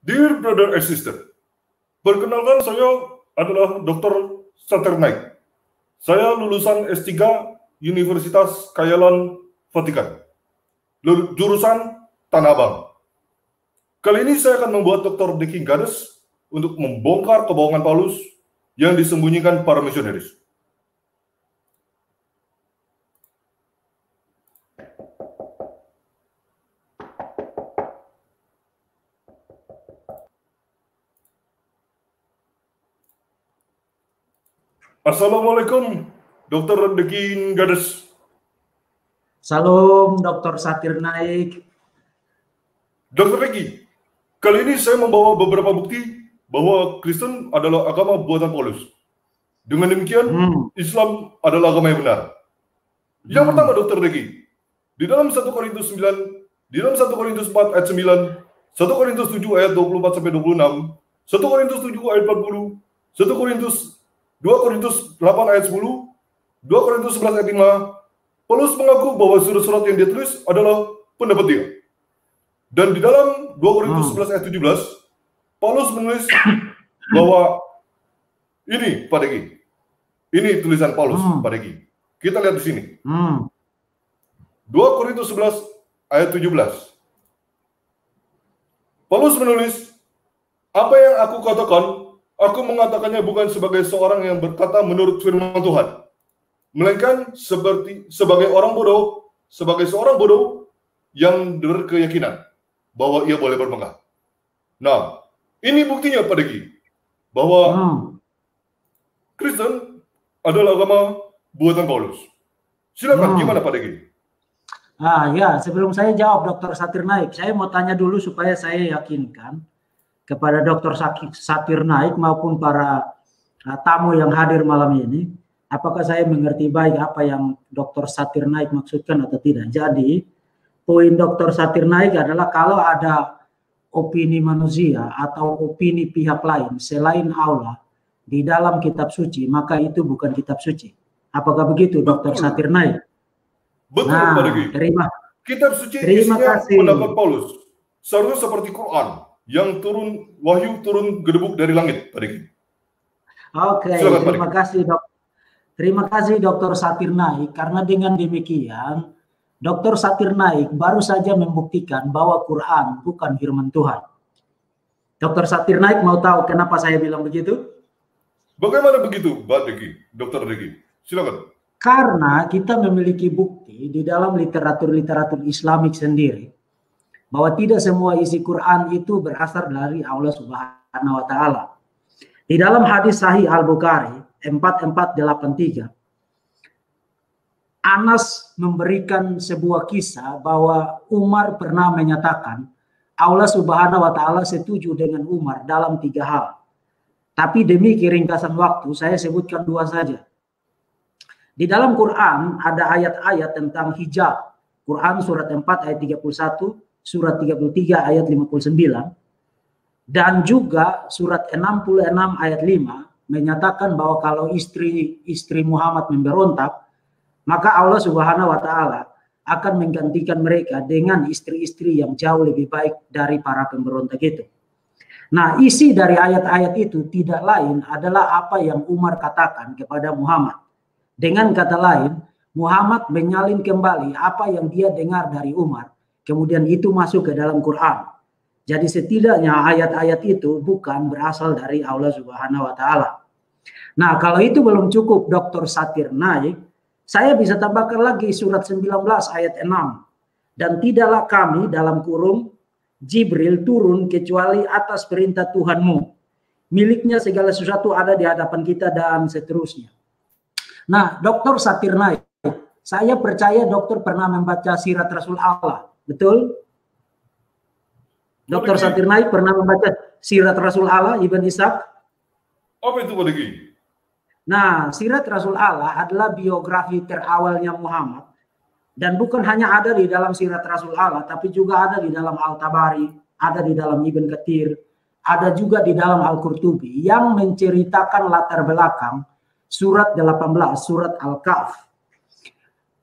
Dear brother and sister, perkenalkan saya adalah Dr. Satir Naik. Saya lulusan S3 Universitas Kayalan Vatikan, jurusan Tanah Abang. Kali ini saya akan membuat Dr. Deki Gades untuk membongkar kebohongan Paulus yang disembunyikan para misionaris. Assalamualaikum, Dr. Deki Gades. Salam, Dr. Satir Naik. Dr. Deki, kali ini saya membawa beberapa bukti bahwa Kristen adalah agama buatan Paulus. Dengan demikian, Islam adalah agama yang benar. Yang pertama, Dr. Deki, di dalam 1 Korintus 9, di dalam 1 Korintus 4 ayat 9, 1 Korintus 7 ayat 24 sampai 26, 1 Korintus 7 ayat 40, 1 Korintus 2 Korintus 8 ayat 10, 2 Korintus 11 ayat 5, Paulus mengaku bahwa surat-surat yang dia tulis adalah pendapat dia. Dan di dalam 2 Korintus 11 ayat 17, Paulus menulis bahwa ini, Pak Deki, ini tulisan Paulus, Pak Deki. Kita lihat di sini. 2 Korintus 11 ayat 17. Paulus menulis, apa yang aku katakan, aku mengatakannya bukan sebagai seorang yang berkata menurut firman Tuhan, melainkan sebagai orang bodoh, sebagai seorang bodoh yang berkeyakinan bahwa ia boleh berbangga. Nah, ini buktinya, Pak Deki, bahwa Kristen adalah agama buatan Paulus. Silakan, gimana Pak Deki? Ya, sebelum saya jawab Dr. Satir Naik, saya mau tanya dulu supaya saya yakinkan kepada Dr. Satir Naik maupun para tamu yang hadir malam ini, apakah saya mengerti baik apa yang Dr. Satir Naik maksudkan atau tidak. Jadi, poin Dr. Satir Naik adalah kalau ada opini manusia atau opini pihak lain selain Allah di dalam kitab suci, maka itu bukan kitab suci. Apakah begitu, Dr. Satir Naik? Betul, Pak Deki. Kitab suci isinya pendapat Paulus. Seharusnya seperti Quran yang turun, wahyu turun gedebuk dari langit, Pak Deki. Oke, terima kasih, Dok. Terima kasih, Dr. Satir Naik. Karena dengan demikian, Dr. Satir Naik baru saja membuktikan bahwa Quran bukan firman Tuhan. Dr. Satir Naik mau tahu kenapa saya bilang begitu? Bagaimana begitu, Pak Deki, Dr. Deki? Silakan. Karena kita memiliki bukti di dalam literatur-literatur Islamik sendiri bahwa tidak semua isi Quran itu berasal dari Allah Subhanahu wa taala. Di dalam hadis sahih Al-Bukhari 4483, Anas memberikan sebuah kisah bahwa Umar pernah menyatakan Allah Subhanahu wa taala setuju dengan Umar dalam 3 hal. Tapi demi keringkasan waktu saya sebutkan 2 saja. Di dalam Quran ada ayat-ayat tentang hijab. Quran surat 4 ayat 31, surat 33 ayat 59, dan juga surat 66 ayat 5 menyatakan bahwa kalau istri Muhammad memberontak, maka Allah Subhanahu wa taala akan menggantikan mereka dengan istri-istri yang jauh lebih baik dari para pemberontak itu. Nah, isi dari ayat-ayat itu tidak lain adalah apa yang Umar katakan kepada Muhammad. Dengan kata lain, Muhammad menyalin kembali apa yang dia dengar dari Umar. Kemudian itu masuk ke dalam Quran. Jadi setidaknya ayat-ayat itu bukan berasal dari Allah Subhanahu wa taala. Nah, kalau itu belum cukup, Dr. Satir Naik, saya bisa tambahkan lagi surat 19 ayat 6. Dan tidaklah kami dalam kurung Jibril turun kecuali atas perintah Tuhanmu. Miliknya segala sesuatu ada di hadapan kita dan seterusnya. Nah, Dr. Satir Naik, saya percaya dokter pernah membaca sirat Rasul Allah, betul? Dr. Satir Naik pernah membaca sirat Rasul Allah, Ibn Ishaq? Apa itu, Pak Deki? Nah, sirat Rasul Allah adalah biografi terawalnya Muhammad. Dan bukan hanya ada di dalam sirat Rasul Allah, tapi juga ada di dalam Al-Tabari, ada di dalam Ibn Katsir, ada juga di dalam Al-Qurtubi yang menceritakan latar belakang surat 18, surat Al-Kahf.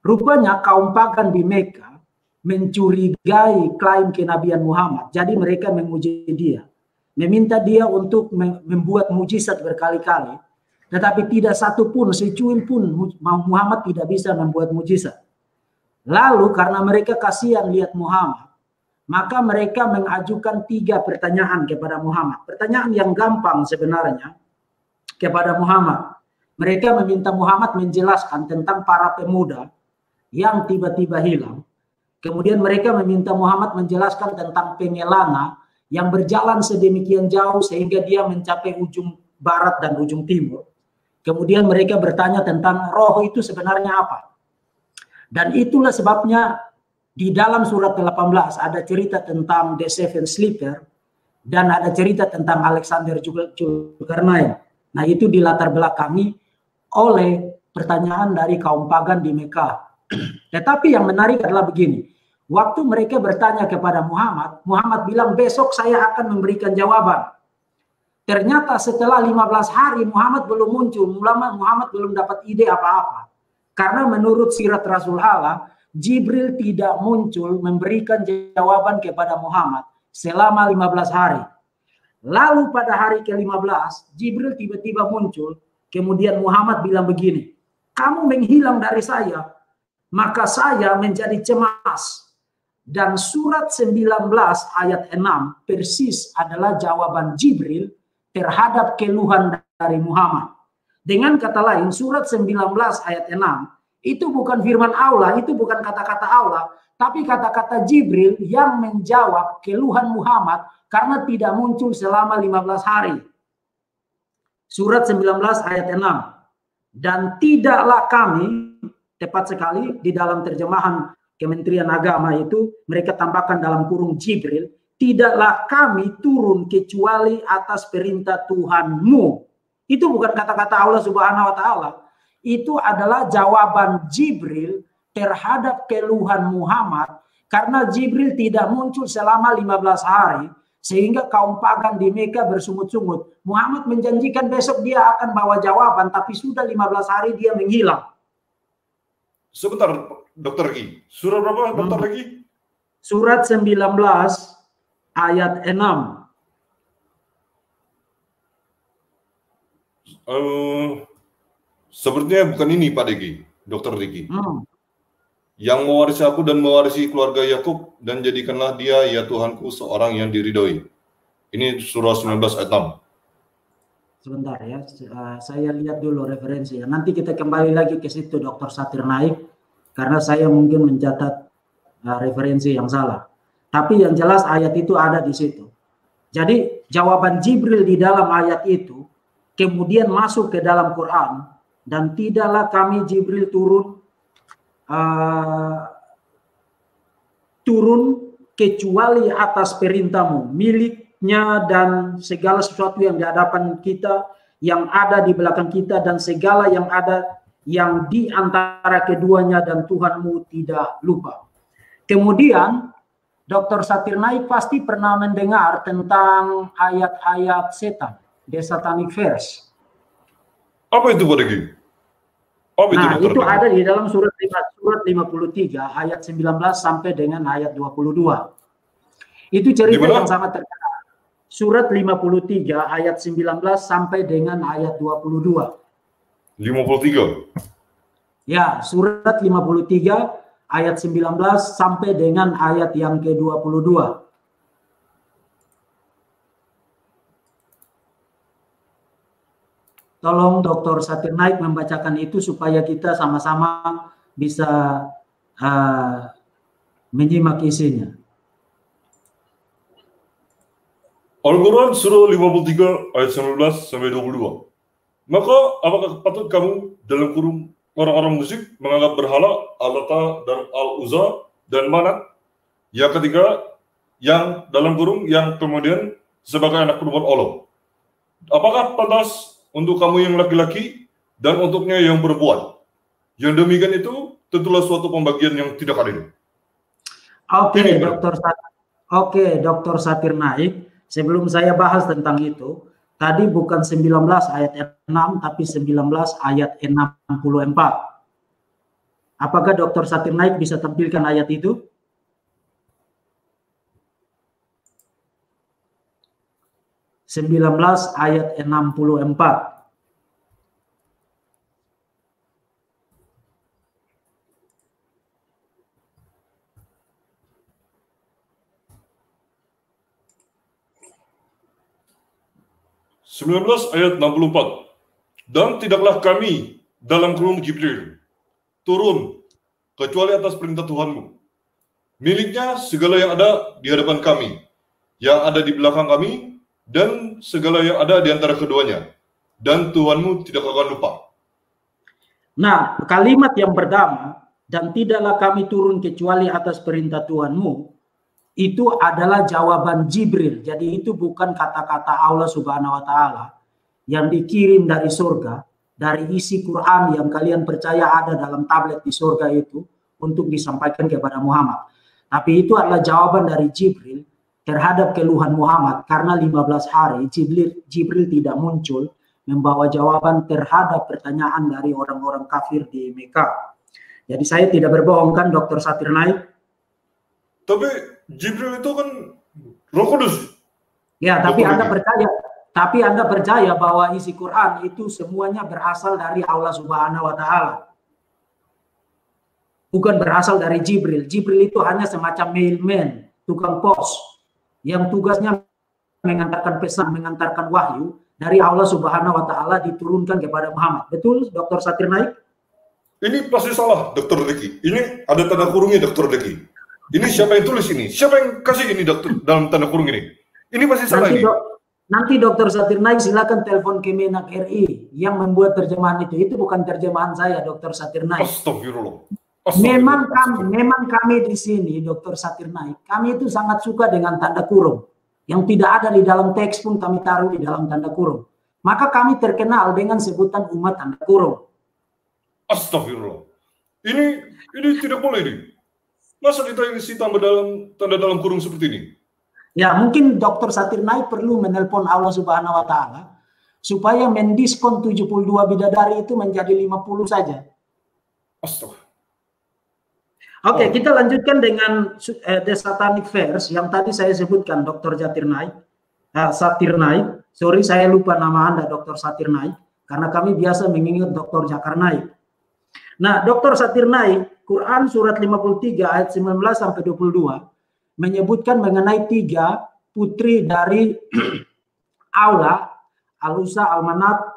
Rupanya kaum pagan di Mekah mencurigai klaim kenabian Muhammad. Jadi mereka memuji dia. meminta dia untuk membuat mujizat berkali-kali, tetapi tidak satu pun, secuil pun Muhammad tidak bisa membuat mujizat. Lalu karena mereka kasihan lihat Muhammad, maka mereka mengajukan 3 pertanyaan kepada Muhammad. Pertanyaan yang gampang sebenarnya kepada Muhammad. Mereka meminta Muhammad menjelaskan tentang para pemuda yang tiba-tiba hilang. Kemudian mereka meminta Muhammad menjelaskan tentang pengelana yang berjalan sedemikian jauh sehingga dia mencapai ujung barat dan ujung timur. Kemudian mereka bertanya tentang roh itu sebenarnya apa. Dan itulah sebabnya di dalam surat 18 ada cerita tentang The Seven Sleeper dan ada cerita tentang Alexander Zulkarnain. Nah, itu dilatar belakangi oleh pertanyaan dari kaum pagan di Mekah. Tetapi yang menarik adalah begini. Waktu mereka bertanya kepada Muhammad, Muhammad bilang besok saya akan memberikan jawaban. Ternyata setelah 15 hari Muhammad belum muncul, Muhammad belum dapat ide apa-apa. Karena menurut sirat Rasul Allah, Jibril tidak muncul memberikan jawaban kepada Muhammad selama 15 hari. Lalu pada hari ke-15, Jibril tiba-tiba muncul, kemudian Muhammad bilang begini, kamu menghilang dari saya, maka saya menjadi cemas. Dan surat 19 ayat 6 persis adalah jawaban Jibril terhadap keluhan dari Muhammad. Dengan kata lain, surat 19 ayat 6 itu bukan firman Allah, itu bukan kata-kata Allah, tapi kata-kata Jibril yang menjawab keluhan Muhammad karena tidak muncul selama 15 hari. Surat 19 ayat 6. Dan tidaklah kami, tepat sekali di dalam terjemahan Kementerian Agama itu, mereka tambahkan dalam kurung Jibril, tidaklah kami turun kecuali atas perintah Tuhanmu. Itu bukan kata-kata Allah Subhanahu wa Ta'ala. Itu adalah jawaban Jibril terhadap keluhan Muhammad karena Jibril tidak muncul selama 15 hari sehingga kaum pagan di Mekah bersungut-sungut. Muhammad menjanjikan besok dia akan bawa jawaban, tapi sudah 15 hari dia menghilang. Sebentar, Dokter Regi. Surat berapa, Dokter Regi? Surat 19 ayat 6. Sepertinya bukan ini Pak Degi, Dokter Degi. Yang mewarisi aku dan mewarisi keluarga Yakub dan jadikanlah dia ya Tuhanku seorang yang diridhoi. Ini surah 19 ayat 6. Sebentar ya, saya lihat dulu referensi. Nanti kita kembali lagi ke situ Dr. Satir Naik karena saya mungkin mencatat referensi yang salah. Tapi yang jelas ayat itu ada di situ. Jadi jawaban Jibril di dalam ayat itu kemudian masuk ke dalam Quran, dan tidaklah kami Jibril turun kecuali atas perintahmu, miliknya dan segala sesuatu yang di hadapan kita, yang ada di belakang kita, dan segala yang ada yang di antara keduanya, dan Tuhanmu tidak lupa. Kemudian Dr. Satir Naik pasti pernah mendengar tentang ayat-ayat setan, the satanic verse. Apa itu Pak Degi? Nah, itu ada di dalam surat 53 ayat 19 sampai dengan ayat 22. Itu cerita yang sangat terkenal. Surat 53 ayat 19 sampai dengan ayat 22. 53. Ya, surat 53 ayat 19 sampai dengan ayat yang ke-22. Tolong Dr. Satir Naik membacakan itu supaya kita sama-sama bisa menyimak isinya. Al-Quran surah 53 ayat 19 sampai 22. Maka apakah patut kamu dalam kurung orang-orang musyrik menganggap berhala Al-Lata dan Al-Uzza dan Manat? Yang ketiga, yang dalam kurung yang kemudian sebagai anak perempuan Allah. Apakah pantas untuk kamu yang laki-laki dan untuknya yang perempuan? Yang demikian itu tentulah suatu pembagian yang tidak adil. Oke, Dr. Satir Naik, sebelum saya bahas tentang itu, tadi bukan 19 ayat 6, tapi 19 ayat 64. Apakah Dr. Satir Naik bisa tampilkan ayat itu? 19 ayat 64. ayat 64. Dan tidaklah kami dalam kurung Jibril turun kecuali atas perintah Tuhanmu. Miliknya segala yang ada di hadapan kami, yang ada di belakang kami, dan segala yang ada di antara keduanya. Dan Tuhanmu tidak akan lupa. Nah, kalimat yang pertama, dan tidaklah kami turun kecuali atas perintah Tuhanmu, itu adalah jawaban Jibril. Jadi itu bukan kata-kata Allah Subhanahu wa Ta'ala yang dikirim dari surga, dari isi Quran yang kalian percaya ada dalam tablet di surga itu untuk disampaikan kepada Muhammad. Tapi itu adalah jawaban dari Jibril terhadap keluhan Muhammad, karena 15 hari Jibril tidak muncul membawa jawaban terhadap pertanyaan dari orang-orang kafir di Mekah. Jadi saya tidak berbohong kan, Dr. Satir Naik? Tapi Jibril itu kan Roh Kudus. Ya, tapi Anda percaya bahwa isi Quran itu semuanya berasal dari Allah Subhanahu wa Ta'ala. Bukan berasal dari Jibril. Jibril itu hanya semacam mailman, tukang pos yang tugasnya mengantarkan pesan, mengantarkan wahyu dari Allah Subhanahu wa Ta'ala diturunkan kepada Muhammad. Betul, Dr. Satir Naik? Ini pasti salah, Dr. Deki. Ini ada tanda kurungnya, Dr. Deki. Ini siapa yang tulis ini? Siapa yang kasih ini, dokter, dalam tanda kurung ini? Ini pasti salah ini. Nanti Dr. Satir Naik silakan telepon Kemenak RI yang membuat terjemahan itu. Itu bukan terjemahan saya, Dr. Satir Naik. Astagfirullah. Memang kami di sini, Dr. Satir Naik, kami itu sangat suka dengan tanda kurung. Yang tidak ada di dalam teks pun kami taruh di dalam tanda kurung. Maka kami terkenal dengan sebutan umat tanda kurung. Astagfirullah. Ini tidak boleh ini. Masa kita isi tambah tanda dalam kurung seperti ini? Ya, mungkin Dr. Satir Naik perlu menelpon Allah Subhanahu wa Ta'ala supaya mendiskon 72 bidadari itu menjadi 50 saja. Astagfirullah. Oke, kita lanjutkan dengan The Satanic Verse yang tadi saya sebutkan, Dr. Satir Naik. Sorry, saya lupa nama Anda, Dr. Satir Naik, karena kami biasa mengingat Dr. Jakar Naik. Nah, Dr. Satir Naik, Quran surat 53 ayat 19 sampai 22 menyebutkan mengenai 3 putri dari Aula, Al-Usa, Al-Manat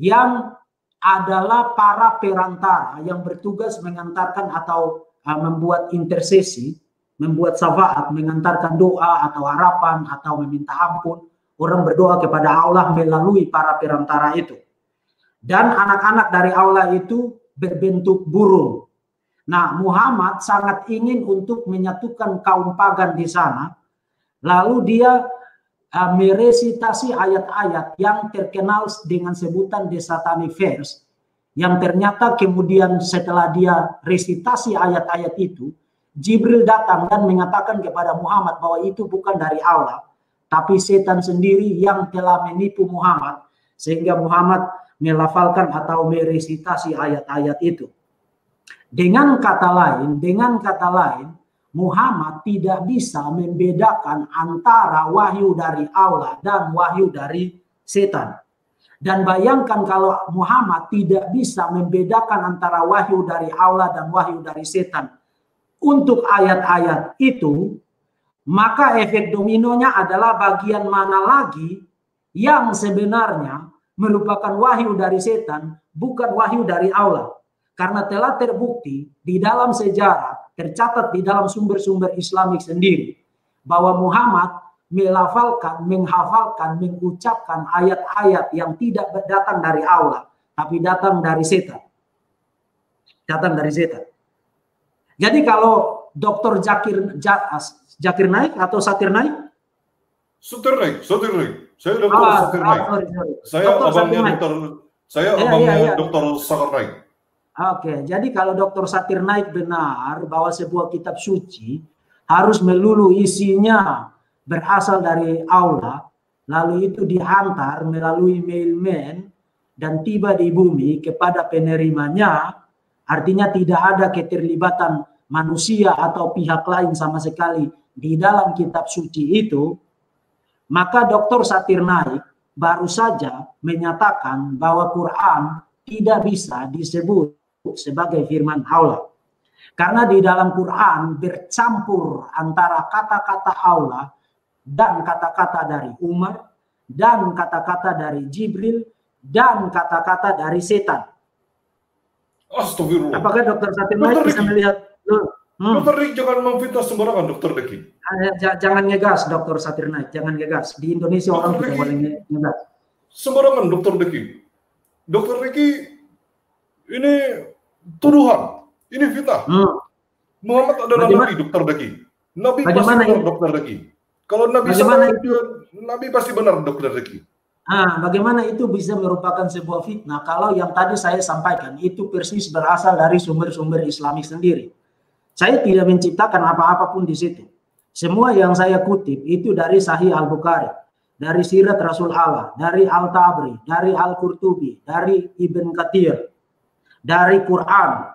yang adalah para perantara yang bertugas mengantarkan atau membuat intersesi, membuat syafaat, mengantarkan doa atau harapan atau meminta ampun. Orang berdoa kepada Allah melalui para perantara itu. Dan anak-anak dari Allah itu berbentuk burung. Nah, Muhammad sangat ingin untuk menyatukan kaum pagan di sana. Lalu dia meresitasi ayat-ayat yang terkenal dengan sebutan The Satanic Verse, yang ternyata kemudian setelah dia resitasi ayat-ayat itu, Jibril datang dan mengatakan kepada Muhammad bahwa itu bukan dari Allah, tapi setan sendiri yang telah menipu Muhammad, sehingga Muhammad melafalkan atau meresitasi ayat-ayat itu. Dengan kata lain, Muhammad tidak bisa membedakan antara wahyu dari Allah dan wahyu dari setan. Dan bayangkan kalau Muhammad tidak bisa membedakan antara wahyu dari Allah dan wahyu dari setan untuk ayat-ayat itu, maka efek dominonya adalah bagian mana lagi yang sebenarnya merupakan wahyu dari setan, bukan wahyu dari Allah. Karena telah terbukti di dalam sejarah, tercatat di dalam sumber-sumber Islamik sendiri, bahwa Muhammad melafalkan, menghafalkan, mengucapkan ayat-ayat yang tidak datang dari Allah, tapi datang dari setan. Datang dari setan. Jadi kalau Dr. Jakir Naik atau Satir Naik? Satir Naik. Saya Dr. Satir Naik. Saya abangnya Dr. Satir Naik. Oke, jadi kalau Dr. Satir Naik benar bahwa sebuah kitab suci harus melulu isinya berasal dari Allah, lalu itu dihantar melalui mailman dan tiba di bumi kepada penerimanya, artinya tidak ada keterlibatan manusia atau pihak lain sama sekali di dalam kitab suci itu, Maka Dr. Zakir Naik baru saja menyatakan bahwa Quran tidak bisa disebut sebagai firman Allah. Karena di dalam Quran bercampur antara kata-kata Allah dan kata-kata dari Umar, dan kata-kata dari Jibril, dan kata-kata dari setan. Astagfirullah. Apakah Dr. Zakir Naik bisa melihat? Dr. Ricky, jangan memfitnah sembarangan, Dr. Ricky. Jangan ngegas, Dr. Zakir Naik. Jangan ngegas. Di Indonesia Dr. orang tidak Ricky, boleh ngegas. Sembarangan, Dr. Ricky. Dr. Ricky, ini tuduhan. Ini fitnah. Muhammad adalah Nabi, Dr. Ricky. Nabi pasti benar, Dr. Ricky. Kalau Nabi Nabi pasti benar, Dr. Ricky. Bagaimana itu bisa merupakan sebuah fitnah kalau yang tadi saya sampaikan itu persis berasal dari sumber-sumber Islami sendiri. Saya tidak menciptakan apa-apa pun di situ. Semua yang saya kutip itu dari Sahih Al-Bukhari, dari Sirat Rasul Allah, dari Al-Tabri, dari Al-Qurtubi, dari Ibn Katsir, dari Quran.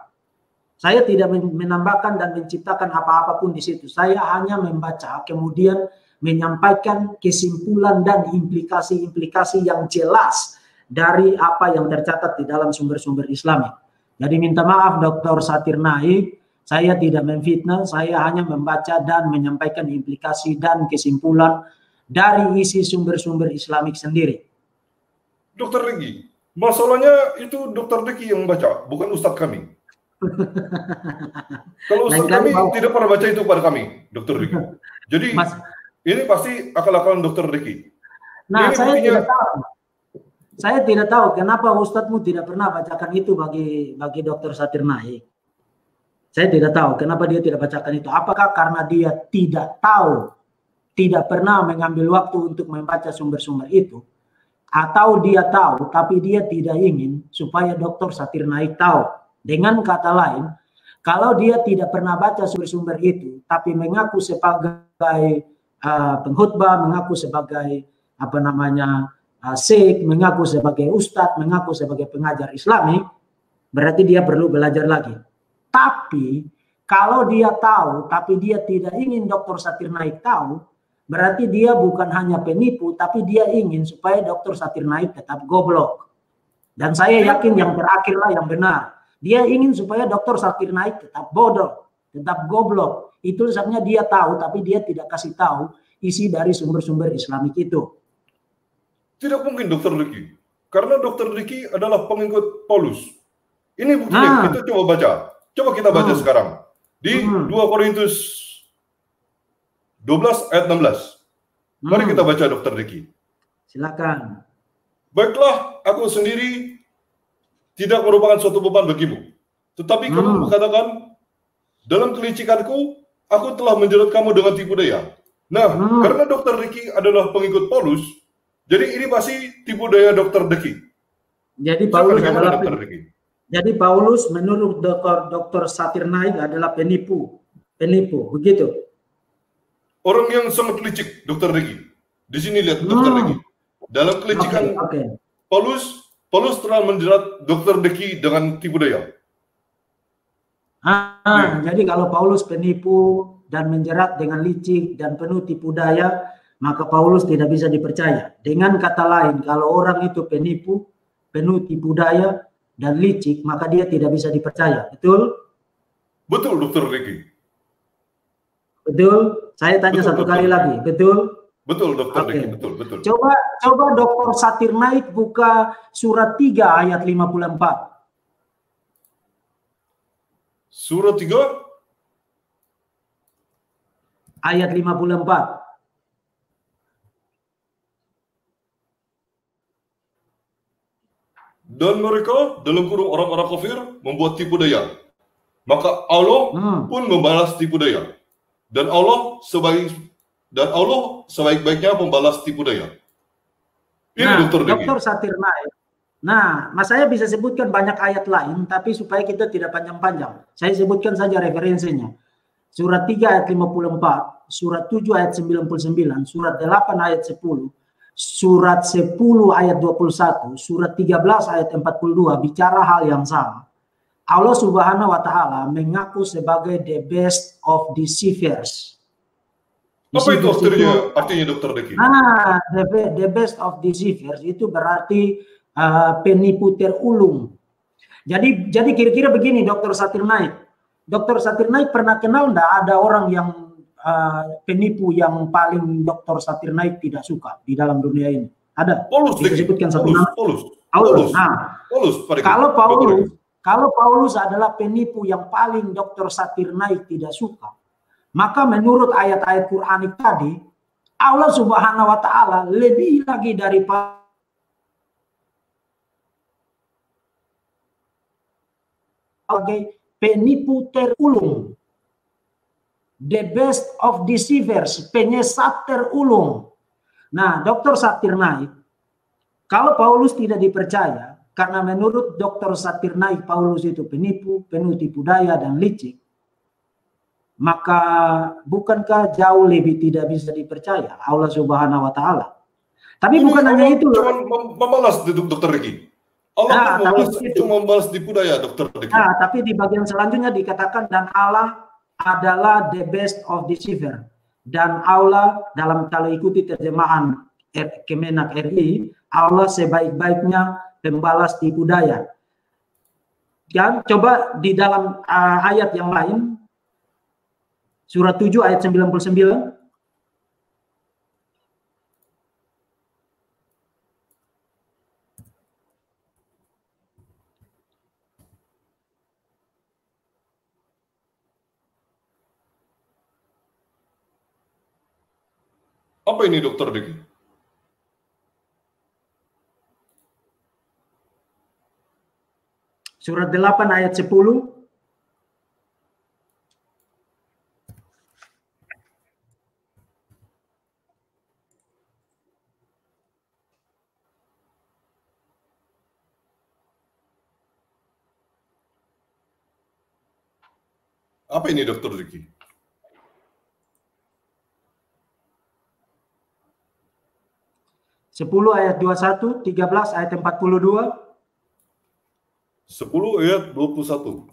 Saya tidak menambahkan dan menciptakan apa-apa pun di situ. Saya hanya membaca, kemudian menyampaikan kesimpulan dan implikasi-implikasi yang jelas dari apa yang tercatat di dalam sumber-sumber Islami. Jadi minta maaf Dr. Zakir Naik, saya tidak memfitnah, saya hanya membaca dan menyampaikan implikasi dan kesimpulan dari isi sumber-sumber Islamik sendiri. Dr. Ricky, masalahnya itu Dr. Ricky yang membaca, bukan Ustadz kami. Kalau Ustadz kami tidak pernah baca itu pada kami, Dr. Ricky. Jadi ini pasti akal-akalan Dr. Ricky. Nah, saya tidak tahu kenapa Ustadzmu tidak pernah bacakan itu bagi Dr. Zakir Naik. Saya tidak tahu kenapa dia tidak bacakan itu. Apakah karena dia tidak tahu, tidak pernah mengambil waktu untuk membaca sumber-sumber itu, atau dia tahu tapi dia tidak ingin supaya Dr. Zakir Naik tahu. Dengan kata lain, kalau dia tidak pernah baca sumber-sumber itu, tapi mengaku sebagai pengkhutbah, mengaku sebagai syekh, mengaku sebagai ustadz, mengaku sebagai pengajar Islami, berarti dia perlu belajar lagi. Tapi kalau dia tahu, tapi dia tidak ingin Dr. Zakir Naik tahu, berarti dia bukan hanya penipu, tapi dia ingin supaya Dr. Zakir Naik tetap goblok. Dan saya yakin yang terakhirlah yang benar. Dia ingin supaya Dr. Zakir Naik tetap bodoh, tetap goblok. Itu sebabnya dia tahu, tapi dia tidak kasih tahu isi dari sumber-sumber Islamik itu. Tidak mungkin Dr. Ricky. Karena Dr. Ricky adalah pengikut Paulus. Ini buktinya, kita coba baca. Coba kita baca sekarang. Di 2 Korintus 12 ayat 16. Mari kita baca Dr. Ricky. Silakan. Baiklah, aku sendiri tidak merupakan suatu beban bagimu. Tetapi kamu mengatakan, dalam kelicikanku, aku telah menjerat kamu dengan tipu daya. Nah, karena Dr. Ricky adalah pengikut Paulus, jadi ini pasti tipu daya Dr. Ricky. Jadi Paulus adalah Dr. Ricky. Jadi Paulus menurut Dr. Zakir Naik adalah penipu, begitu. Orang yang sangat licik, Dr. Ricky. Di sini lihat Dr. Ricky. Dalam kelicikan Paulus telah menjerat Dr. Ricky dengan tipu daya. Jadi kalau Paulus penipu dan menjerat dengan licik dan penuh tipu daya, maka Paulus tidak bisa dipercaya. Dengan kata lain, kalau orang itu penipu, penuh tipu daya dan licik, maka dia tidak bisa dipercaya. Betul? Betul, Dr. Ricky. Betul? Saya tanya satu kali lagi. Betul? Betul, Dr. Ricky. Betul. Coba Dr. Zakir Naik buka surat 3 ayat 54. Surat 3 ayat 54. Dan mereka dalam kurung orang-orang kafir membuat tipu daya. Maka Allah pun membalas tipu daya. Dan Allah sebaik-baiknya pembalas tipu daya. Ini Dr. Zakir Naik. Nah, mas saya bisa sebutkan banyak ayat lain, tapi supaya kita tidak panjang-panjang. Saya sebutkan saja referensinya. Surat 3 ayat 54, surat 7 ayat 99, surat 8 ayat 10, surat 10 ayat 21, surat 13 ayat 42 bicara hal yang sama. Allah Subhanahu wa Ta'ala mengaku sebagai the best of deceivers. Apa itu artinya Dr. Deki? Nah, the best of deceivers itu berarti penipu terulung. Jadi kira-kira begini, Dr. Zakir Naik. Dr. Zakir Naik pernah kenal enggak ada orang yang penipu yang paling Dr. Zakir Naik tidak suka di dalam dunia ini? Ada? Paulus. Disebutkan satu nama. Paulus. Nah, kalau Paulus adalah penipu yang paling Dr. Zakir Naik tidak suka, maka menurut ayat-ayat Quranik tadi, Allah Subhanahu wa Ta'ala lebih lagi daripada sebagai penipu terulung, the best of deceivers, penyesat terulung. Nah, Dr. Zakir Naik, kalau Paulus tidak dipercaya, karena menurut Dr. Zakir Naik, Paulus itu penipu, penuh tipu daya dan licik, maka bukankah jauh lebih tidak bisa dipercaya Allah Subhanahu wa Ta'ala? Tapi bukan hanya itu. Cuma membalas Dr. Deki. Allah cuma membalas tipu daya, Dr. Deki. Nah, tapi di bagian selanjutnya dikatakan, dan Allah adalah the best of deceiver. Dan Allah, dalam kalau ikuti terjemahan Kemenak RI, Allah sebaik-baiknya pembalas tipu daya. Dan coba di dalam ayat yang lain, Surat 7 ayat 99. Apa ini Dr. Deki? Surat 8 ayat 10. Apa ini Dr. Deki? Sepuluh ayat 21, 13 ayat 42. 10 ayat 21.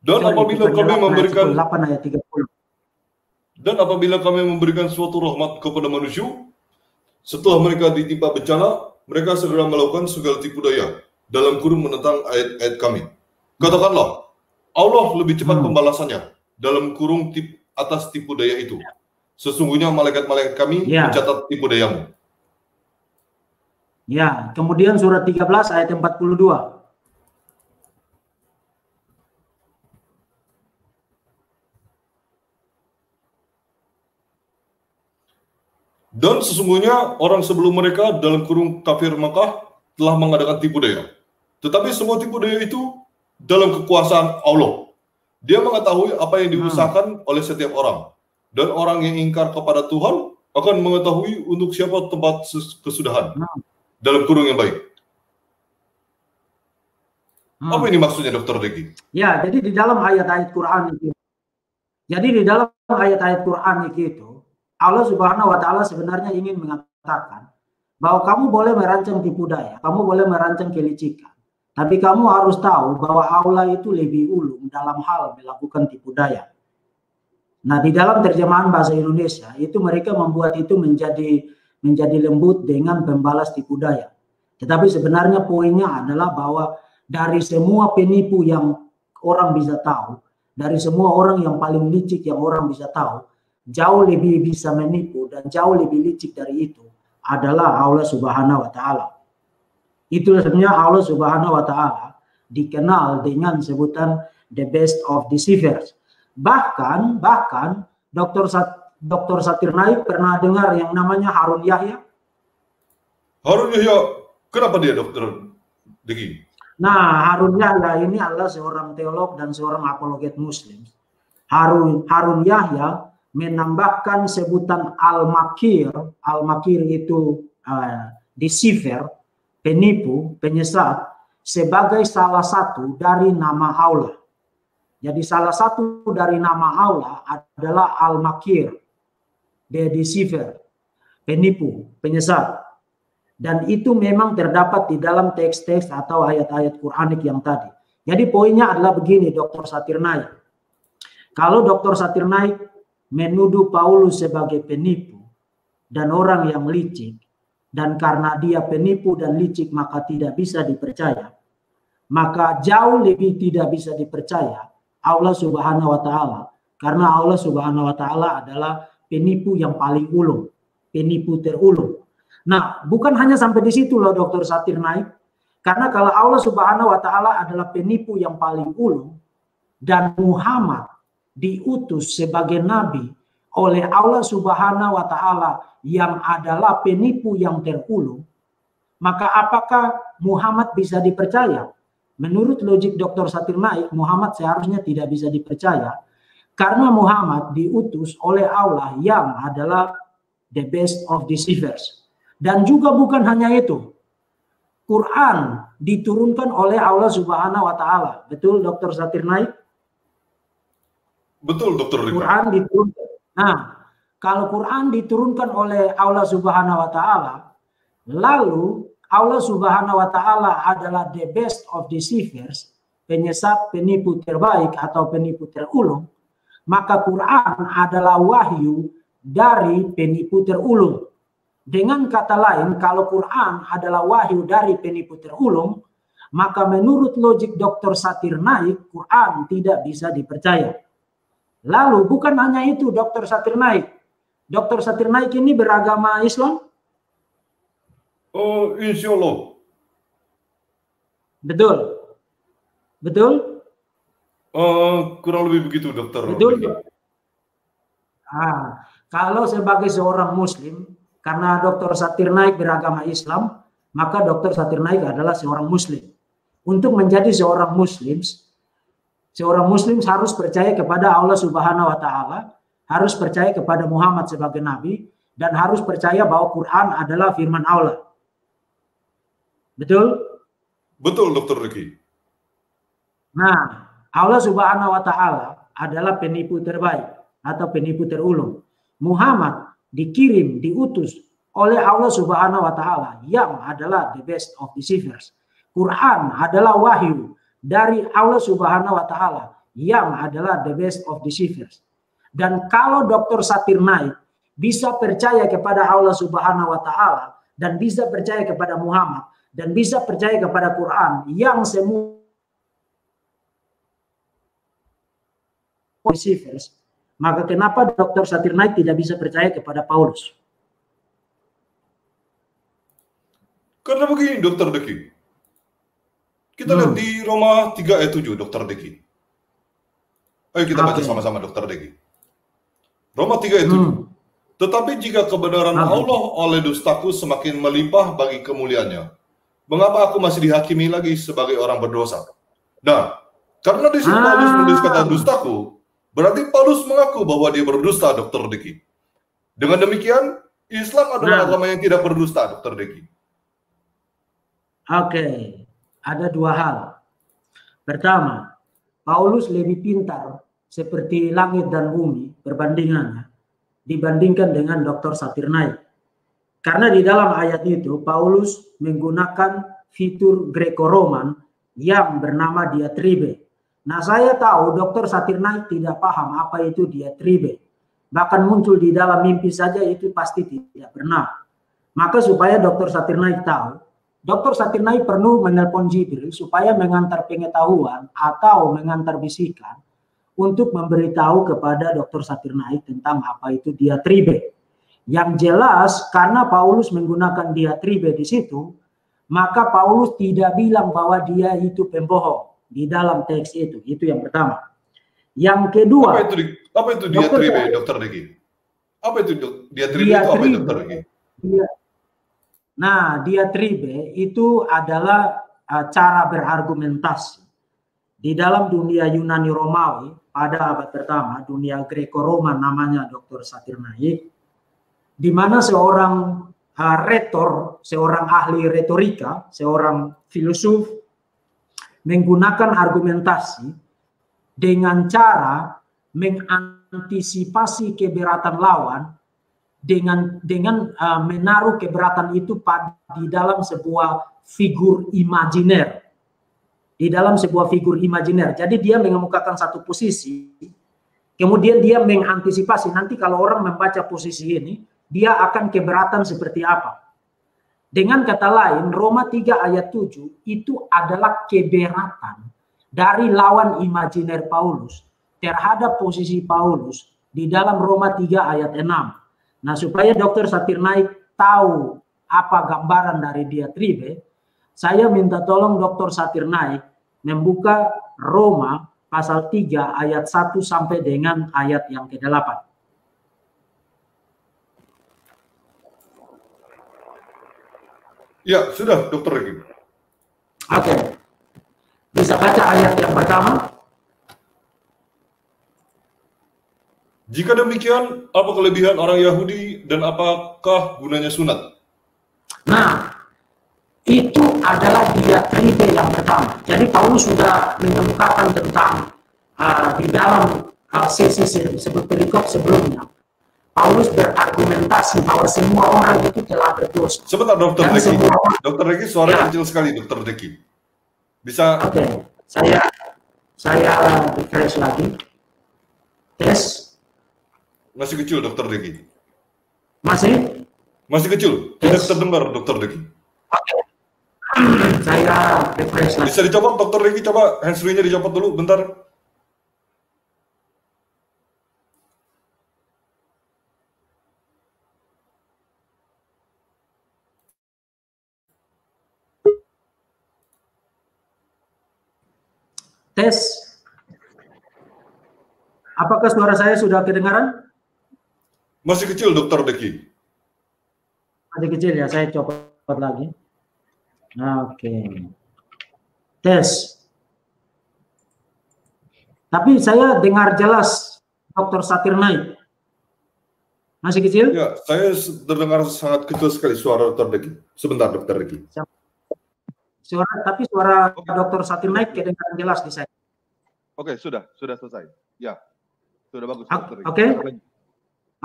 Dan apabila kami memberikan 8 ayat 30. Dan apabila kami memberikan suatu rahmat kepada manusia, setelah mereka ditimpa bencana, mereka segera melakukan segala tipu daya, dalam kurung menentang ayat-ayat kami. Katakanlah, Allah lebih cepat pembalasannya, dalam kurung atas tipu daya itu. Sesungguhnya malaikat-malaikat kami mencatat tipu dayamu. Ya, kemudian surat 13 ayat 42. Dan sesungguhnya orang sebelum mereka dalam kurung kafir Makkah telah mengadakan tipu daya. Tetapi semua tipu daya itu dalam kekuasaan Allah. Dia mengetahui apa yang diusahakan oleh setiap orang. Dan orang yang ingkar kepada Tuhan akan mengetahui untuk siapa tempat kesudahan. Dalam kurung yang baik. Apa ini maksudnya Dr. Deki? Ya, jadi di dalam ayat-ayat Quran itu. Jadi di dalam ayat-ayat Quran itu, Allah Subhanahu wa Ta'ala sebenarnya ingin mengatakan bahwa kamu boleh merancang tipu daya, kamu boleh merancang kelicikan, tapi kamu harus tahu bahwa Allah itu lebih ulung dalam hal melakukan tipu daya. Nah, di dalam terjemahan bahasa Indonesia itu mereka membuat itu menjadi lembut dengan pembalas tipu daya. Tetapi sebenarnya poinnya adalah bahwa dari semua penipu yang orang bisa tahu, dari semua orang yang paling licik yang orang bisa tahu, jauh lebih bisa menipu dan jauh lebih licik dari itu adalah Allah Subhanahu wa Ta'ala. Itulah sebenarnya Allah Subhanahu wa Ta'ala dikenal dengan sebutan the best of deceivers. Bahkan Dr. Zakir Naik pernah dengar yang namanya Harun Yahya? Harun Yahya, kenapa dia Dr. Deki? Nah, Harun Yahya ini adalah seorang teolog dan seorang apologet Muslim. Harun Yahya menambahkan sebutan al-makir. Al-makir itu deceiver, penipu, penyesat, sebagai salah satu dari nama Allah. Jadi salah satu dari nama Allah adalah al-makir, the deceiver, penipu, penyesat. Dan itu memang terdapat di dalam teks-teks atau ayat-ayat Quranik yang tadi. Jadi poinnya adalah begini, Dr. Zakir Naik. Kalau Dr. Zakir Naik menuduh Paulus sebagai penipu dan orang yang licik, dan karena dia penipu dan licik maka tidak bisa dipercaya, maka jauh lebih tidak bisa dipercaya Allah Subhanahu wa Ta'ala, karena Allah Subhanahu wa Ta'ala adalah penipu yang paling ulung, penipu terulung. Nah, bukan hanya sampai di situ loh Dr. Zakir Naik, karena kalau Allah Subhanahu wa Ta'ala adalah penipu yang paling ulung dan Muhammad diutus sebagai nabi oleh Allah Subhanahu wa Ta'ala yang adalah penipu yang terulung, maka apakah Muhammad bisa dipercaya? Menurut logik Dr. Zakir Naik, Muhammad seharusnya tidak bisa dipercaya karena Muhammad diutus oleh Allah yang adalah the best of deceivers. Dan juga bukan hanya itu, Quran diturunkan oleh Allah Subhanahu wa Ta'ala. Betul Dr. Zakir Naik? Betul Dr. Riki. Quran diturunkan. Nah, kalau Quran diturunkan oleh Allah Subhanahu wa Ta'ala, lalu Allah Subhanahu wa Ta'ala adalah the best of deceivers, penyesat, penipu terbaik atau penipu terulung, maka Quran adalah wahyu dari penipu terulung. Dengan kata lain, kalau Quran adalah wahyu dari penipu terulung, maka menurut logik Dr. Zakir Naik, Quran tidak bisa dipercaya. Lalu bukan hanya itu Dr. Zakir Naik. Dr. Zakir Naik ini beragama Islam? Oh, insya Allah. Betul. Betul? Kurang lebih begitu, Dokter. Betul. Kalau sebagai seorang Muslim, karena Dr. Zakir Naik beragama Islam, maka Dr. Zakir Naik adalah seorang Muslim. Untuk menjadi seorang Muslim harus percaya kepada Allah Subhanahu wa Ta'ala, harus percaya kepada Muhammad sebagai Nabi, dan harus percaya bahwa Quran adalah firman Allah. Betul? Betul, Dr. Riki. Nah, Allah Subhanahu wa Ta'ala adalah penipu terbaik atau penipu terulung. Muhammad dikirim, diutus oleh Allah Subhanahu wa Ta'ala yang adalah the best of deceivers. Quran adalah wahyu dari Allah Subhanahu wa Ta'ala yang adalah the best of deceivers. Dan kalau Dr. Zakir Naik bisa percaya kepada Allah Subhanahu wa Ta'ala dan bisa percaya kepada Muhammad dan bisa percaya kepada Quran yang semua deceivers, maka kenapa Dr. Zakir Naik tidak bisa percaya kepada Paulus? Karena begini, Dr. Deki. Kita lihat di Roma 3 ayat 7, Dr. Deki. Ayo kita baca sama-sama, Dr. Deki. Roma 3 ayat 7. Tetapi jika kebenaran Allah oleh dustaku semakin melimpah bagi kemuliaannya, mengapa aku masih dihakimi lagi sebagai orang berdosa? Nah, karena di sini Paulus menulis kata dustaku, berarti Paulus mengaku bahwa dia berdusta, Dr. Deki. Dengan demikian, Islam adalah agama yang tidak berdusta, Dr. Deki. Oke, ada dua hal. Pertama, Paulus lebih pintar seperti langit dan bumi perbandingannya dibandingkan dengan Dr. Zakir Naik. Karena di dalam ayat itu Paulus menggunakan fitur Greco-Roman yang bernama diatribe. Nah, saya tahu Dr. Zakir Naik tidak paham apa itu diatribe. Bahkan muncul di dalam mimpi saja itu pasti tidak benar. Maka supaya Dr. Zakir Naik tahu, Dr. Zakir Naik perlu menelpon Jibril supaya mengantar pengetahuan atau mengantar bisikan untuk memberitahu kepada Dr. Zakir Naik tentang apa itu diatribe. Yang jelas karena Paulus menggunakan diatribe di situ, maka Paulus tidak bilang bahwa dia itu pembohong di dalam teks itu. Itu yang pertama. Yang kedua, apa itu diatribe, Dr. Deki? Apa itu diatribe itu apa, Dr. Deki? Nah, diatribe itu adalah cara berargumentasi. Di dalam dunia Yunani Romawi pada abad pertama, dunia Greco-Roman namanya Dr. Zakir Naik, di mana seorang retor, seorang ahli retorika, seorang filosof menggunakan argumentasi dengan cara mengantisipasi keberatan lawan dengan menaruh keberatan itu di dalam sebuah figur imajiner. Di dalam sebuah figur imajiner. Jadi dia mengemukakan satu posisi, kemudian dia mengantisipasi nanti kalau orang membaca posisi ini, dia akan keberatan seperti apa. Dengan kata lain, Roma 3 ayat 7 itu adalah keberatan dari lawan imajiner Paulus terhadap posisi Paulus di dalam Roma 3 ayat 6. Nah, supaya Dr. Satir Naik tahu apa gambaran dari diatribe, saya minta tolong Dr. Satir Naik membuka Roma pasal 3 ayat 1 sampai dengan ayat yang ke-8. Ya, sudah Dr. Regi. Oke. Bisa baca ayat yang pertama? Jika demikian, apa kelebihan orang Yahudi dan apakah gunanya sunat? Nah, itu adalah diatribe yang pertama. Jadi Paulus sudah mengemukakan tentang di dalam sesi perikop sebelumnya. Paulus berargumentasi bahwa semua orang itu telah berdosa. Sebentar, Dr. Deki. Dr. Deki, suaranya kecil sekali, Dr. Deki. Bisa? Oke, saya refresh lagi. Tes. Masih kecil, Dr. Deki. Masih? Masih kecil. Tidak terdengar, Dr. Deki. Oke. Saya refresh lagi. Bisa dicopot, Dr. Deki? Coba hands-free-nya dicopot dulu, bentar. Tes. Apakah suara saya sudah kedengaran? Masih kecil, Dr. Deki. Masih kecil ya, saya copot lagi. Oke. Tes. Tapi saya dengar jelas Dr. Satir Naik. Masih kecil? Ya, saya terdengar sangat kecil sekali suara Dr. Deki. Sebentar, Dr. Deki. Tapi suara Dr. Satir Naik kedengaran jelas di saya. Oke, sudah selesai. Ya, sudah bagus.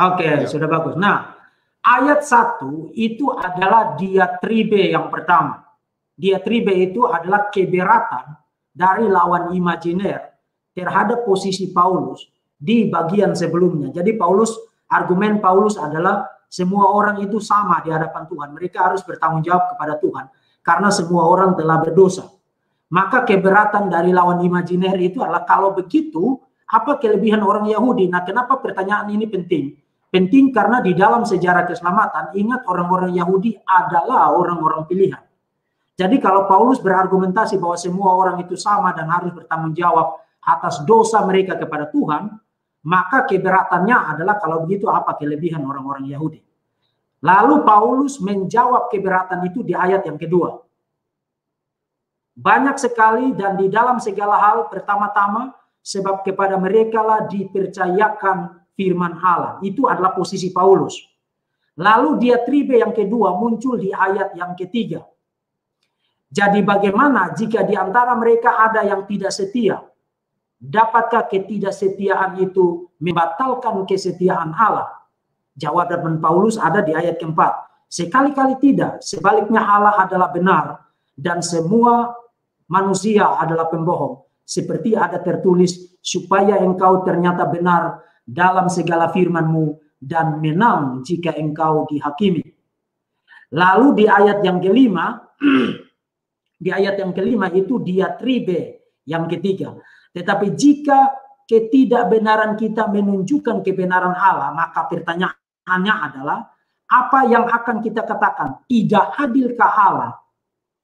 Oke, sudah bagus. Nah, ayat 1 itu adalah diatribe yang pertama. Diatribe itu adalah keberatan dari lawan imajiner terhadap posisi Paulus di bagian sebelumnya. Jadi argumen Paulus adalah semua orang itu sama di hadapan Tuhan. Mereka harus bertanggung jawab kepada Tuhan karena semua orang telah berdosa. Maka keberatan dari lawan imajiner itu adalah kalau begitu, apa kelebihan orang Yahudi? Nah, kenapa pertanyaan ini penting? Penting karena di dalam sejarah keselamatan, ingat orang-orang Yahudi adalah orang-orang pilihan. Jadi kalau Paulus berargumentasi bahwa semua orang itu sama dan harus bertanggung jawab atas dosa mereka kepada Tuhan, maka keberatannya adalah kalau begitu apa kelebihan orang-orang Yahudi? Lalu Paulus menjawab keberatan itu di ayat yang kedua. Banyak sekali dan di dalam segala hal pertama-tama sebab kepada mereka lah dipercayakan firman Allah. Itu adalah posisi Paulus. Lalu diatribe yang kedua muncul di ayat yang ketiga. Jadi bagaimana jika di antara mereka ada yang tidak setia? Dapatkah ketidaksetiaan itu membatalkan kesetiaan Allah? Jawaban Paulus ada di ayat keempat. Sekali-kali tidak. Sebaliknya Allah adalah benar dan semua manusia adalah pembohong. Seperti ada tertulis, supaya engkau ternyata benar dalam segala firman-Mu dan menang jika engkau dihakimi. Lalu di ayat yang kelima, itu diatribe yang ketiga. Tetapi jika ketidakbenaran kita menunjukkan kebenaran Allah, maka pertanyaannya adalah, apa yang akan kita katakan? Tidak adilkah Allah?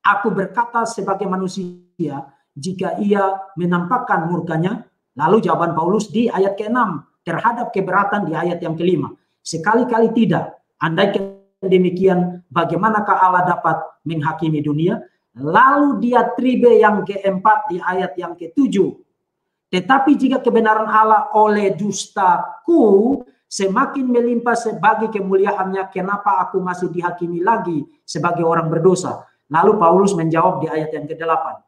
Aku berkata sebagai manusia, jika ia menampakkan murkanya. Lalu jawaban Paulus di ayat ke-6 terhadap keberatan di ayat yang kelima. Sekali-kali tidak. Andaikan demikian, bagaimanakah Allah dapat menghakimi dunia? Lalu diatribe yang keempat di ayat yang ke-7. Tetapi jika kebenaran Allah oleh dustaku semakin melimpah sebagai kemuliaannya, kenapa aku masih dihakimi lagi sebagai orang berdosa? Lalu Paulus menjawab di ayat yang ke-8.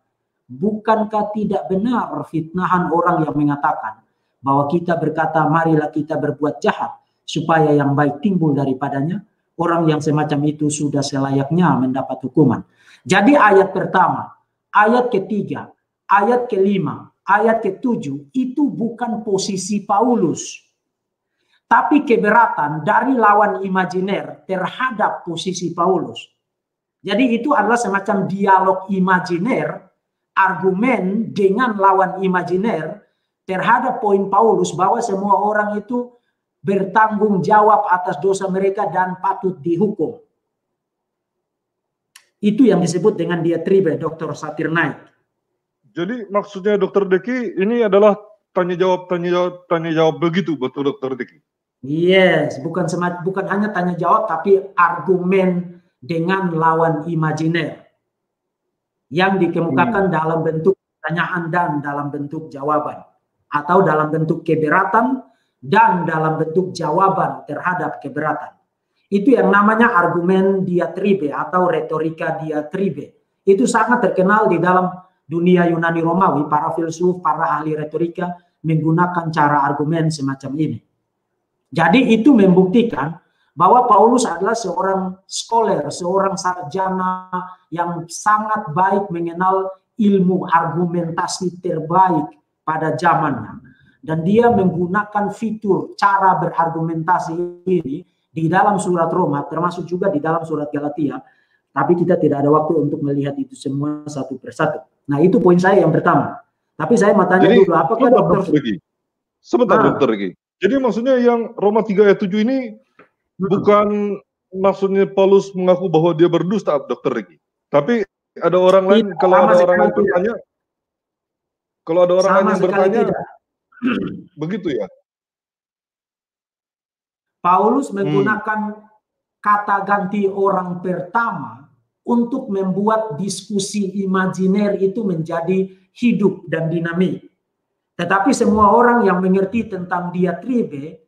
Bukankah tidak benar fitnahan orang yang mengatakan bahwa kita berkata marilah kita berbuat jahat supaya yang baik timbul daripadanya, orang yang semacam itu sudah selayaknya mendapat hukuman. Jadi ayat pertama, ayat ketiga, ayat kelima, ayat ketujuh itu bukan posisi Paulus, tapi keberatan dari lawan imajiner terhadap posisi Paulus. Jadi itu adalah semacam dialog imajiner, argumen dengan lawan imajiner terhadap poin Paulus bahwa semua orang itu bertanggung jawab atas dosa mereka dan patut dihukum. Itu yang disebut dengan diatribe Dr. Satirnaik. Jadi maksudnya Dr. Deki ini adalah tanya jawab begitu, betul Dr. Deki? Yes, bukan hanya tanya jawab tapi argumen dengan lawan imajiner yang dikemukakan dalam bentuk pertanyaan dan dalam bentuk jawaban, atau dalam bentuk keberatan dan dalam bentuk jawaban terhadap keberatan. Itu yang namanya argumen diatribe atau retorika diatribe. Itu sangat terkenal di dalam dunia Yunani Romawi. Para filsuf, para ahli retorika menggunakan cara argumen semacam ini. Jadi itu membuktikan bahwa Paulus adalah seorang scholar, seorang sarjana yang sangat baik mengenal ilmu argumentasi terbaik pada zamannya. Dan dia menggunakan fitur cara berargumentasi ini di dalam surat Roma, termasuk juga di dalam surat Galatia. Tapi kita tidak ada waktu untuk melihat itu semua satu persatu. Nah, itu poin saya yang pertama. Tapi saya mau tanya dulu, apakah Sebentar, Dokter Regi. Jadi maksudnya yang Roma 3 ayat 7 ini bukan maksudnya Paulus mengaku bahwa dia berdusta, Dokter Regi. Tapi ada orang lain, kalau ada orang lain bertanya, kalau ada orang lain yang bertanya, begitu ya? Paulus menggunakan kata ganti orang pertama untuk membuat diskusi imajiner itu menjadi hidup dan dinamik. Tetapi semua orang yang mengerti tentang diatribe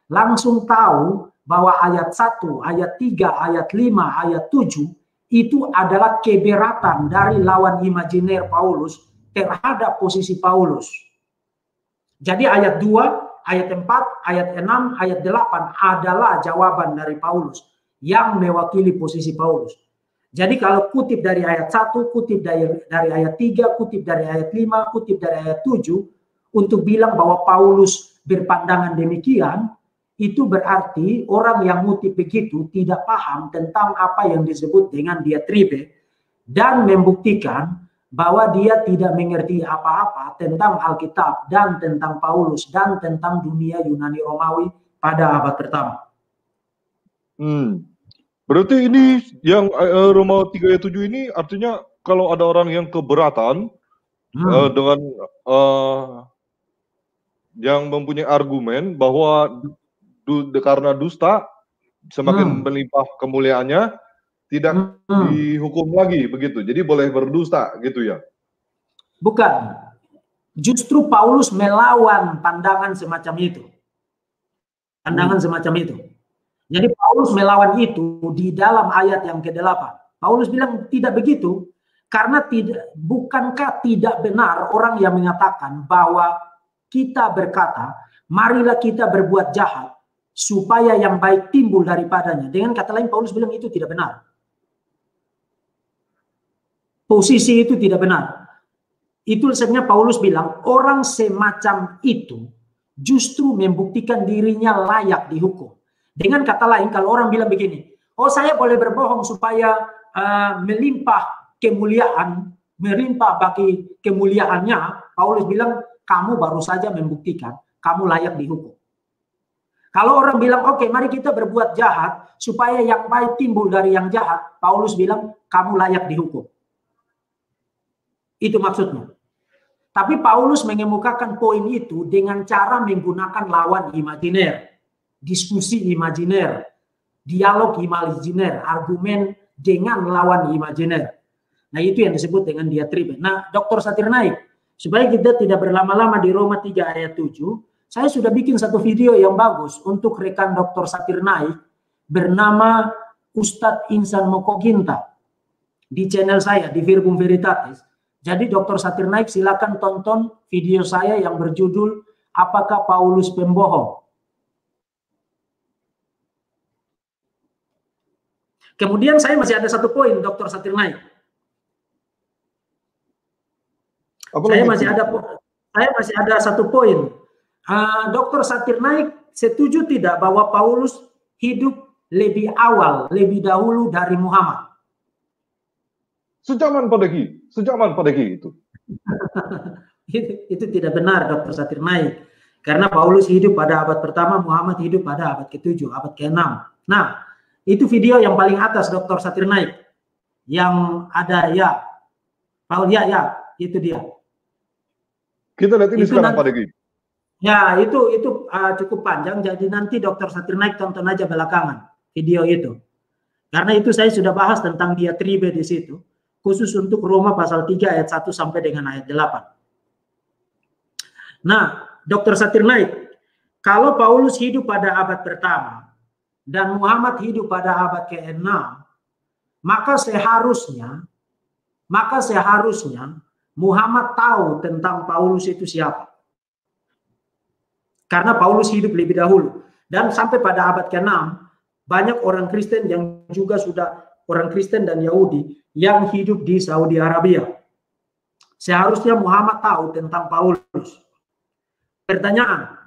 langsung tahu bahwa ayat 1, ayat 3, ayat 5, ayat 7 itu adalah keberatan dari lawan imajiner Paulus terhadap posisi Paulus. Jadi ayat 2, ayat 4, ayat 6, ayat 8 adalah jawaban dari Paulus yang mewakili posisi Paulus. Jadi kalau kutip dari ayat 1, kutip dari ayat 3, kutip dari ayat 5, kutip dari ayat 7 untuk bilang bahwa Paulus berpandangan demikian, itu berarti orang yang ngutip begitu tidak paham tentang apa yang disebut dengan diatribe dan membuktikan bahwa dia tidak mengerti apa-apa tentang Alkitab dan tentang Paulus dan tentang dunia Yunani Romawi pada abad pertama. Berarti ini yang Roma 3 ayat 7 ini artinya kalau ada orang yang keberatan dengan yang mempunyai argumen bahwa karena dusta semakin melimpah kemuliaannya, tidak dihukum lagi begitu. Jadi boleh berdusta gitu ya? Bukan. Justru Paulus melawan pandangan semacam itu. Pandangan semacam itu. Jadi Paulus melawan itu di dalam ayat yang ke-8. Paulus bilang tidak begitu karena bukankah tidak benar orang yang mengatakan bahwa kita berkata, marilah kita berbuat jahat supaya yang baik timbul daripadanya. Dengan kata lain Paulus bilang itu tidak benar. Posisi itu tidak benar. Itu sebenarnya Paulus bilang orang semacam itu justru membuktikan dirinya layak dihukum. Dengan kata lain kalau orang bilang begini, oh saya boleh berbohong supaya melimpah kemuliaan, melimpah bagi kemuliaannya, Paulus bilang kamu baru saja membuktikan kamu layak dihukum. Kalau orang bilang oke, mari kita berbuat jahat supaya yang baik timbul dari yang jahat, Paulus bilang kamu layak dihukum. Itu maksudnya. Tapi Paulus mengemukakan poin itu dengan cara menggunakan lawan imajiner, diskusi imajiner, dialog imajiner, argumen dengan lawan imajiner. Nah, itu yang disebut dengan diatribe. Nah, Dr. Satirnaik, supaya kita tidak berlama-lama di Roma 3 ayat 7, saya sudah bikin satu video yang bagus untuk rekan Dr. Satirnaik bernama Ustadz Insan Mokoginta di channel saya di Verbum Veritatis. Jadi Dr. Satirnaik silakan tonton video saya yang berjudul Apakah Paulus Pembohong? Kemudian saya masih ada satu poin, Dr. Satir Naik. Saya masih ada satu poin. Dr. Satir Naik setuju tidak bahwa Paulus hidup lebih awal, lebih dahulu dari Muhammad? Sejaman padagi itu. Itu tidak benar, Dr. Satir Naik. Karena Paulus hidup pada abad pertama, Muhammad hidup pada abad ke-7, abad ke-6. Nah, itu video yang paling atas, Dr. Satir Naik. Yang ada ya, Paul ya, itu dia. Kita lihat ini sekarang padagi. Ya, itu cukup panjang, jadi nanti Dr. Satir Naik tonton aja belakangan video itu. Karena itu saya sudah bahas tentang diatribe di situ, khusus untuk Roma pasal 3 ayat 1 sampai dengan ayat 8. Nah, Dr. Satir Naik, kalau Paulus hidup pada abad pertama dan Muhammad hidup pada abad ke-6, maka seharusnya Muhammad tahu tentang Paulus itu siapa. Karena Paulus hidup lebih dahulu. Dan sampai pada abad ke-6, banyak orang Kristen yang juga sudah orang Kristen dan Yahudi yang hidup di Saudi Arabia. Seharusnya Muhammad tahu tentang Paulus. Pertanyaan.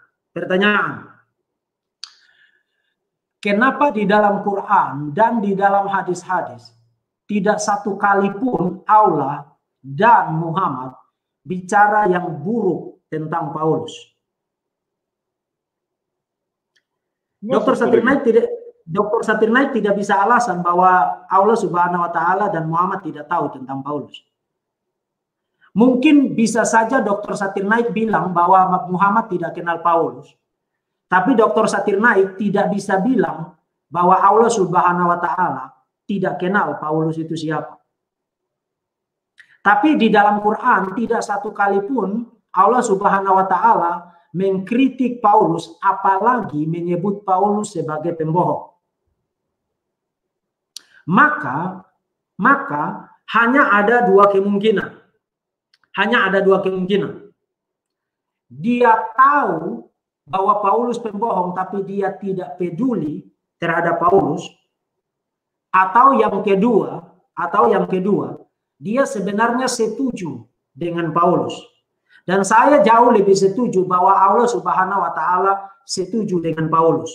Kenapa di dalam Quran dan di dalam hadis-hadis tidak satu kali pun Allah dan Muhammad bicara yang buruk tentang Paulus? Dr. Satir Naik tidak bisa alasan bahwa Allah Subhanahu wa Ta'ala dan Muhammad tidak tahu tentang Paulus. Mungkin bisa saja Dr. Satir Naik bilang bahwa Muhammad tidak kenal Paulus. Tapi Dr. Satir Naik tidak bisa bilang bahwa Allah Subhanahu wa Ta'ala tidak kenal Paulus itu siapa. Tapi di dalam Quran tidak satu kali pun Allah Subhanahu wa Ta'ala mengkritik Paulus, apalagi menyebut Paulus sebagai pembohong. Maka hanya ada dua kemungkinan. Dia tahu bahwa Paulus pembohong, tapi dia tidak peduli terhadap Paulus. Atau yang kedua, dia sebenarnya setuju dengan Paulus. Dan saya jauh lebih setuju bahwa Allah Subhanahu wa Ta'ala setuju dengan Paulus.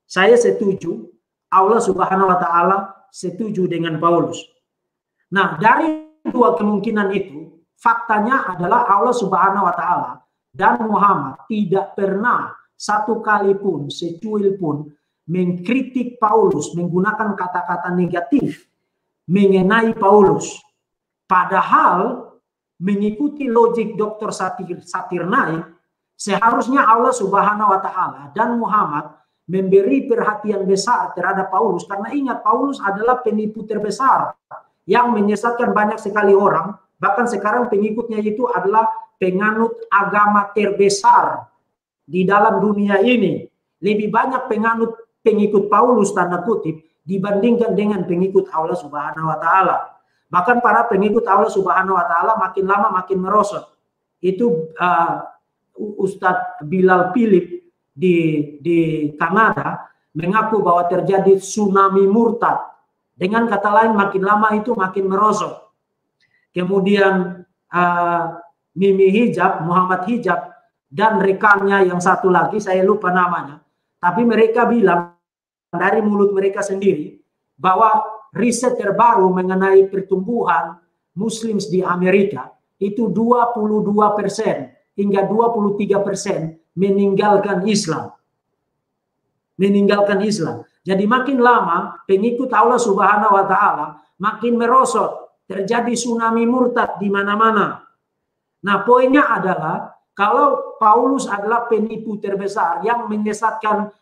Saya setuju Allah Subhanahu wa Ta'ala setuju dengan Paulus. Nah, dari dua kemungkinan itu, faktanya adalah Allah Subhanahu wa Ta'ala dan Muhammad tidak pernah satu kali pun, secuil pun mengkritik Paulus, menggunakan kata-kata negatif mengenai Paulus. Padahal mengikuti logik Dr. Satir Naik, seharusnya Allah Subhanahu wa Ta'ala dan Muhammad memberi perhatian besar terhadap Paulus, karena ingat, Paulus adalah penipu terbesar yang menyesatkan banyak sekali orang. Bahkan sekarang pengikutnya itu adalah penganut agama terbesar di dalam dunia ini. Lebih banyak pengikut Paulus tanda kutip dibandingkan dengan pengikut Allah Subhanahu wa Ta'ala. Bahkan para pengikut Allah Subhanahu wa Ta'ala makin lama makin merosot. Itu Ustadz Bilal Philip di Kanada mengaku bahwa terjadi tsunami murtad. Dengan kata lain, makin lama itu makin merosot. Kemudian Mimi Hijab, Muhammad Hijab, dan rekannya yang satu lagi, saya lupa namanya. Tapi mereka bilang dari mulut mereka sendiri bahwa riset terbaru mengenai pertumbuhan Muslim di Amerika itu 22% hingga 23% meninggalkan Islam. Jadi makin lama pengikut Allah Subhanahu wa Ta'ala makin merosot. Terjadi tsunami murtad di mana-mana. Nah, poinnya adalah kalau Paulus adalah penipu terbesar yang menyesatkan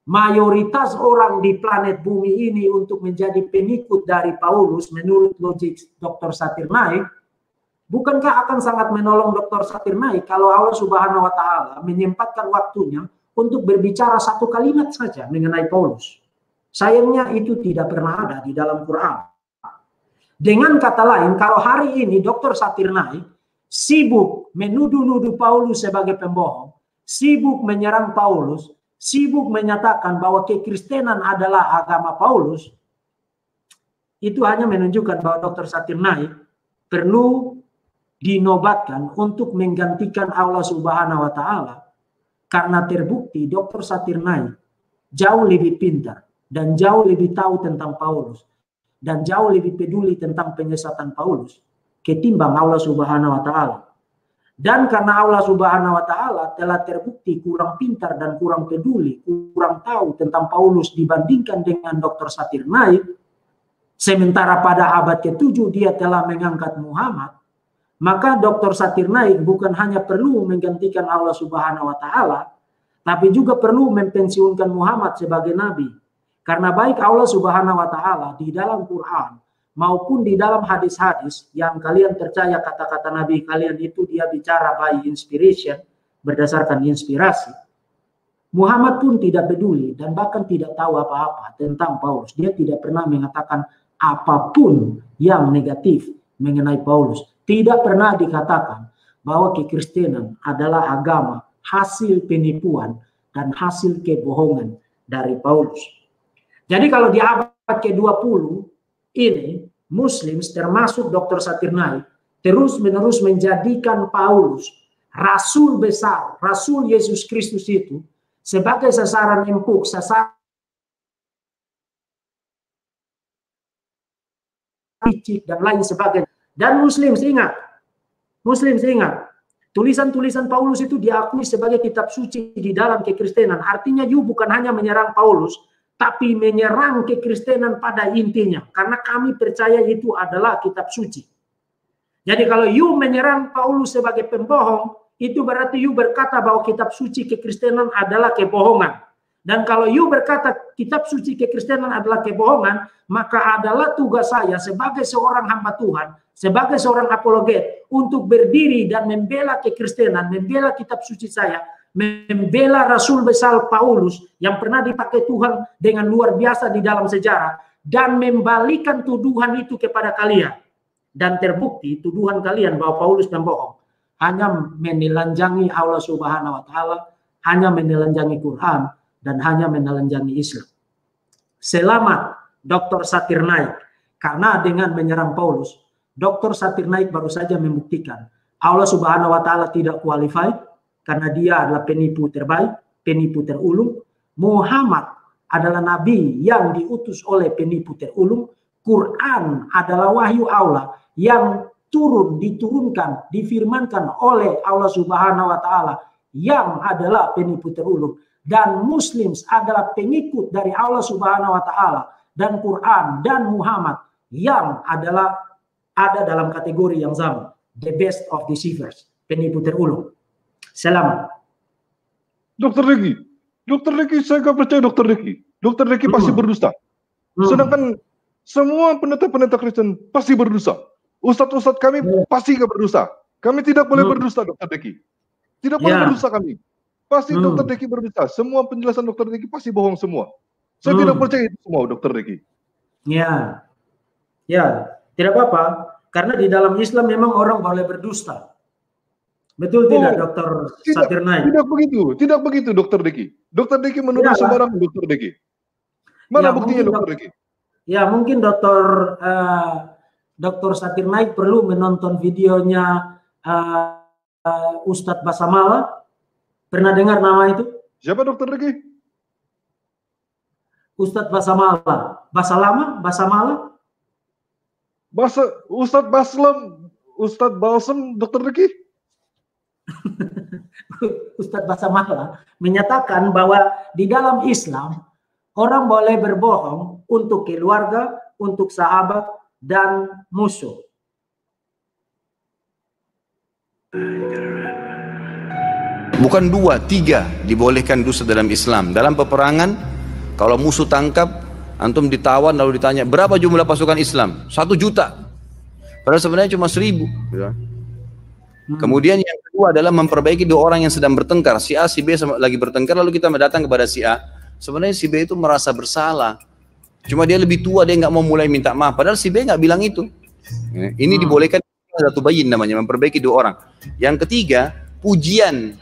mayoritas orang di planet bumi ini untuk menjadi pengikut dari Paulus menurut logik Dr. Satir Naik, bukankah akan sangat menolong Dr. Satir Naik kalau Allah Subhanahu wa Ta'ala menyempatkan waktunya untuk berbicara satu kalimat saja mengenai Paulus? Sayangnya itu tidak pernah ada di dalam Quran. Dengan kata lain, kalau hari ini Dr. Satir Naik sibuk menuduh-nuduh Paulus sebagai pembohong, sibuk menyerang Paulus, sibuk menyatakan bahwa kekristenan adalah agama Paulus, itu hanya menunjukkan bahwa Dr. Zakir Naik perlu dinobatkan untuk menggantikan Allah Subhanahu wa Ta'ala, karena terbukti Dr. Zakir Naik jauh lebih pintar dan jauh lebih tahu tentang Paulus dan jauh lebih peduli tentang penyesatan Paulus ketimbang Allah Subhanahu wa Ta'ala. Dan karena Allah Subhanahu wa Ta'ala telah terbukti kurang pintar dan kurang peduli, kurang tahu tentang Paulus dibandingkan dengan Dr. Zakir Naik, sementara pada abad ke-7 dia telah mengangkat Muhammad, maka Dr. Zakir Naik bukan hanya perlu menggantikan Allah Subhanahu wa Ta'ala, tapi juga perlu mempensiunkan Muhammad sebagai nabi. Karena baik Allah Subhanahu wa Ta'ala di dalam Quran maupun di dalam hadis-hadis yang kalian percaya kata-kata Nabi kalian itu dia bicara by inspiration, berdasarkan inspirasi, Muhammad pun tidak peduli dan bahkan tidak tahu apa-apa tentang Paulus. Dia tidak pernah mengatakan apapun yang negatif mengenai Paulus. Tidak pernah dikatakan bahwa kekristenan adalah agama hasil penipuan dan hasil kebohongan dari Paulus. Jadi kalau di abad ke-20 ini, Muslims termasuk Dr. Zakir Naik terus-menerus menjadikan Paulus, rasul besar, rasul Yesus Kristus itu, sebagai sasaran empuk, sasaran licik dan lain sebagainya. Dan Muslims ingat, tulisan-tulisan Paulus itu diakui sebagai kitab suci di dalam kekristenan. Artinya you bukan hanya menyerang Paulus, tapi menyerang kekristenan pada intinya. Karena kami percaya itu adalah kitab suci. Jadi kalau you menyerang Paulus sebagai pembohong, itu berarti you berkata bahwa kitab suci kekristenan adalah kebohongan. Dan kalau you berkata kitab suci kekristenan adalah kebohongan, maka adalah tugas saya sebagai seorang hamba Tuhan, sebagai seorang apologet, untuk berdiri dan membela kekristenan, membela kitab suci saya, membela Rasul besar Paulus yang pernah dipakai Tuhan dengan luar biasa di dalam sejarah, dan membalikan tuduhan itu kepada kalian. Dan terbukti tuduhan kalian bahwa Paulus pembohong hanya menelanjangi Allah Subhanahu wa Ta'ala, hanya menelanjangi Quran, dan hanya menelanjangi Islam. Selamat Dr. Zakir Naik, karena dengan menyerang Paulus, Dr. Zakir Naik baru saja membuktikan Allah Subhanahu wa Ta'ala tidak qualified, karena dia adalah penipu terbaik, penipu terulung. Muhammad adalah nabi yang diutus oleh penipu terulung. Quran adalah wahyu Allah yang diturunkan, difirmankan oleh Allah Subhanahu wa Ta'ala yang adalah penipu terulung. Dan Muslims adalah pengikut dari Allah Subhanahu wa Ta'ala dan Quran dan Muhammad yang adalah ada dalam kategori yang sama, the best of deceivers, penipu terulung. Selamat. Dr. Riki, saya gak percaya Dr. Riki. Dr. Riki pasti berdusta. Sedangkan semua pendeta-pendeta Kristen pasti berdusta. Ustadz-ustadz kami pasti gak berdusta. Kami tidak boleh berdusta, Dr. Riki. Tidak boleh berdusta kami. Pasti Dr. Riki berdusta. Semua penjelasan Dr. Riki pasti bohong semua. Saya tidak percaya itu semua, Dr. Riki. Ya, tidak apa-apa. Karena di dalam Islam memang orang boleh berdusta. Betul tidak, Dr. Zakir Naik? Tidak begitu, Dr. Riki. Dr. Riki menuduh sembarangan, Dr. Riki. Mana buktinya, Dr. Riki? Ya, mungkin Dr. Zakir Naik perlu menonton videonya Ustadz Basamala. Pernah dengar nama itu? Siapa, Dr. Riki? Ustadz Basamala. Basamala? Ustadz Balsam, Dr. Riki? Ustadz Basamala menyatakan bahwa di dalam Islam orang boleh berbohong untuk keluarga, untuk sahabat, dan musuh. Bukan 2, 3 dibolehkan dusta dalam Islam. Dalam peperangan, kalau musuh tangkap, antum ditawan lalu ditanya, berapa jumlah pasukan Islam? 1 juta. Padahal sebenarnya cuma 1000. Kemudian yang kedua adalah memperbaiki 2 orang yang sedang bertengkar. Si A, si B lagi bertengkar, lalu kita datang kepada si A. Sebenarnya si B itu merasa bersalah. Cuma dia lebih tua, dia nggak mau mulai minta maaf. Padahal si B nggak bilang itu. Ini dibolehkan, satu bayin namanya, memperbaiki 2 orang. Yang ketiga, pujian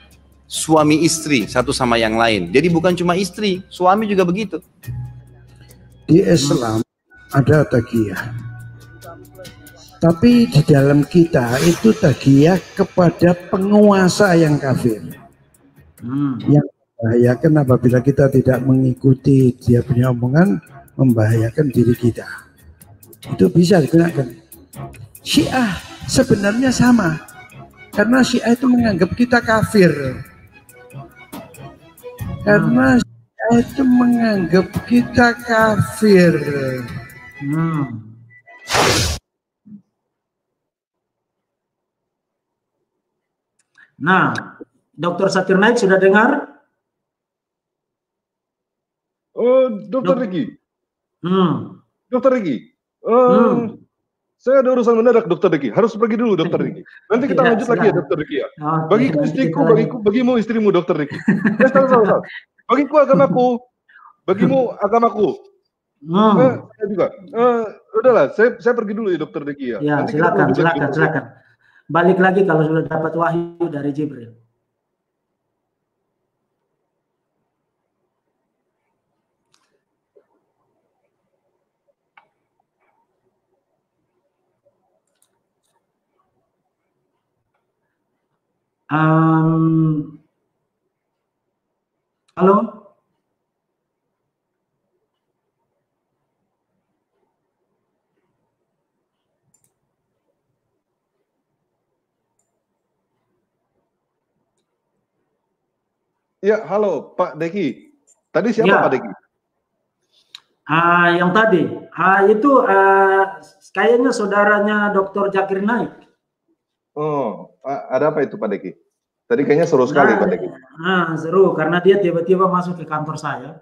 suami istri satu sama yang lain. Jadi bukan cuma istri, suami juga begitu. Di Islam ada taqiyah. Tapi di dalam kita itu taqiyah kepada penguasa yang kafir. Yang membahayakan apabila kita tidak mengikuti dia punya omongan, membahayakan diri kita. Itu bisa digunakan. Syiah sebenarnya sama. Karena Syiah itu menganggap kita kafir. Karena Syiah itu menganggap kita kafir. Nah, Dr. Zakir Naik sudah dengar? Oh, Dr. Riki. Dr. Riki. Saya ada urusan mendadak, Dr. Riki. Harus pergi dulu, Dr. Riki. Nanti kita lanjut lagi ya, Dr. Riki ya. Bagiku istriku, bagimu istrimu, Dr. Riki. Salah. Bagiku agamaku, bagimu agamaku. Saya juga. Udahlah, saya pergi dulu ya, Dr. Riki ya. Ya, silakan. Balik lagi kalau sudah dapat wahyu dari Jibril. Halo? Ya, halo Pak Deki. Tadi siapa Pak Deki? Yang tadi, itu kayaknya saudaranya Dr. Zakir Naik. Oh, ada apa itu Pak Deki? Tadi kayaknya seru sekali Pak Deki. Seru, karena dia tiba-tiba masuk ke kantor saya,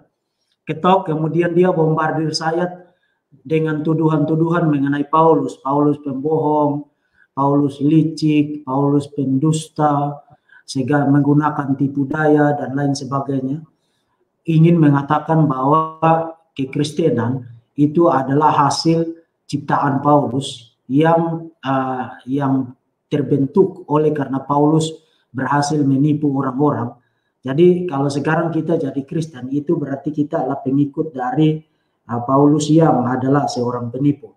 ketok, kemudian dia bombardir saya dengan tuduhan-tuduhan mengenai Paulus pembohong, Paulus licik, Paulus pendusta, sehingga menggunakan tipu daya dan lain sebagainya, ingin mengatakan bahwa kekristenan itu adalah hasil ciptaan Paulus yang terbentuk oleh karena Paulus berhasil menipu orang-orang. Jadi kalau sekarang kita jadi Kristen, itu berarti kita adalah pengikut dari Paulus yang adalah seorang penipu.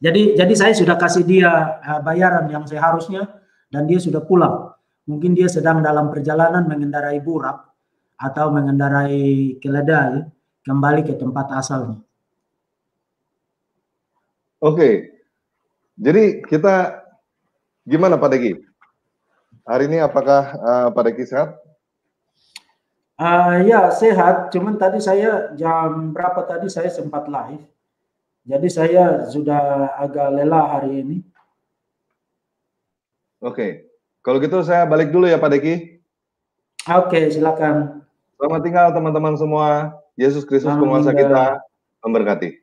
Jadi saya sudah kasih dia bayaran yang seharusnya dan dia sudah pulang. Mungkin dia sedang dalam perjalanan mengendarai burak atau mengendarai keledai kembali ke tempat asalnya. Oke. Jadi kita gimana Pak Deki? Hari ini apakah Pak Deki sehat? Ya sehat. Cuman tadi saya jam berapa tadi saya sempat live. Jadi saya sudah agak lelah hari ini. Oke. Kalau gitu saya balik dulu ya Pak Deki. Oke, silakan. Selamat tinggal teman-teman semua. Yesus Kristus penguasa kita memberkati.